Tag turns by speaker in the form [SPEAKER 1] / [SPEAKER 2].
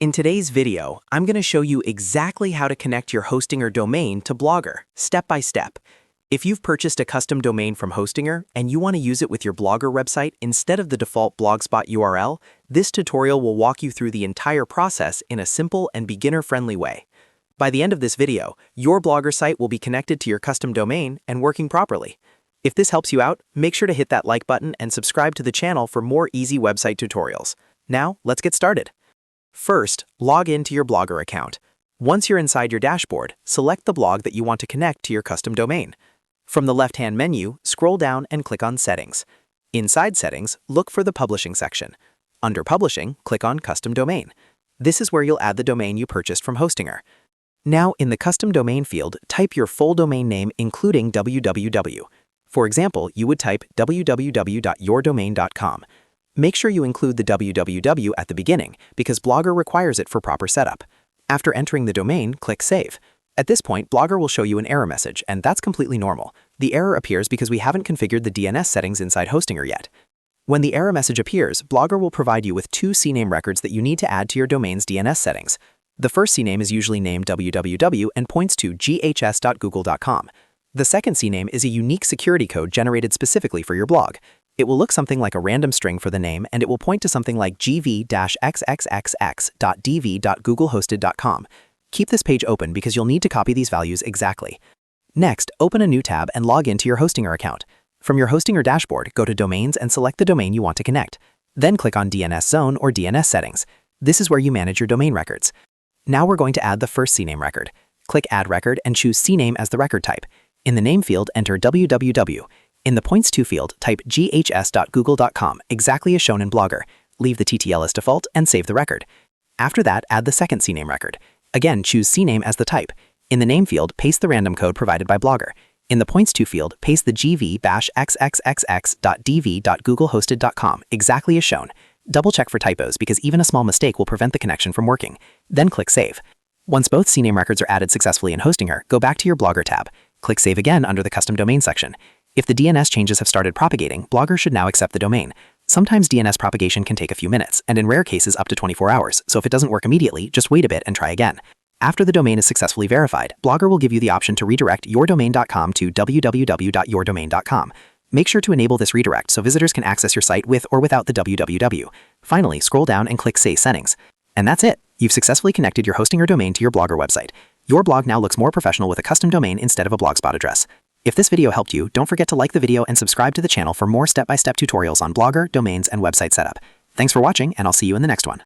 [SPEAKER 1] In today's video, I'm going to show you exactly how to connect your Hostinger domain to Blogger, step by step. If you've purchased a custom domain from Hostinger and you want to use it with your Blogger website instead of the default Blogspot URL, this tutorial will walk you through the entire process in a simple and beginner-friendly way. By the end of this video, your Blogger site will be connected to your custom domain and working properly. If this helps you out, make sure to hit that like button and subscribe to the channel for more easy website tutorials. Now, let's get started. First, log in to your Blogger account. Once you're inside your dashboard, select the blog that you want to connect to your custom domain. From the left-hand menu, scroll down and click on Settings. Inside Settings, look for the Publishing section. Under Publishing, click on Custom Domain. This is where you'll add the domain you purchased from Hostinger. Now, in the Custom Domain field, type your full domain name including www. For example, you would type www.yourdomain.com. Make sure you include the www at the beginning because Blogger requires it for proper setup. After entering the domain, click Save. At this point, Blogger will show you an error message, and that's completely normal. The error appears because we haven't configured the DNS settings inside Hostinger yet. When the error message appears, Blogger will provide you with two CNAME records that you need to add to your domain's DNS settings. The first CNAME is usually named www and points to ghs.google.com. The second CNAME is a unique security code generated specifically for your blog. It will look something like a random string for the name, and it will point to something like gv-xxxx.dv.googlehosted.com. Keep this page open because you'll need to copy these values exactly. Next, open a new tab and log into your Hostinger account. From your Hostinger dashboard, go to Domains and select the domain you want to connect. Then click on DNS Zone or DNS Settings. This is where you manage your domain records. Now we're going to add the first CNAME record. Click Add Record and choose CNAME as the record type. In the name field, enter www. In the Points To field, type ghs.google.com, exactly as shown in Blogger. Leave the TTL as default and save the record. After that, add the second CNAME record. Again, choose CNAME as the type. In the name field, paste the random code provided by Blogger. In the Points To field, paste the gv-xxxx.dv.googlehosted.com, exactly as shown. Double check for typos because even a small mistake will prevent the connection from working. Then click Save. Once both CNAME records are added successfully in Hostinger, go back to your Blogger tab. Click Save again under the Custom Domain section. If the DNS changes have started propagating, Blogger should now accept the domain. Sometimes DNS propagation can take a few minutes, and in rare cases up to 24 hours, so if it doesn't work immediately, just wait a bit and try again. After the domain is successfully verified, Blogger will give you the option to redirect yourdomain.com to www.yourdomain.com. Make sure to enable this redirect so visitors can access your site with or without the www. Finally, scroll down and click Save Settings. And that's it! You've successfully connected your Hostinger domain to your Blogger website. Your blog now looks more professional with a custom domain instead of a Blogspot address. If this video helped you, don't forget to like the video and subscribe to the channel for more step-by-step tutorials on Blogger, domains, and website setup. Thanks for watching, and I'll see you in the next one.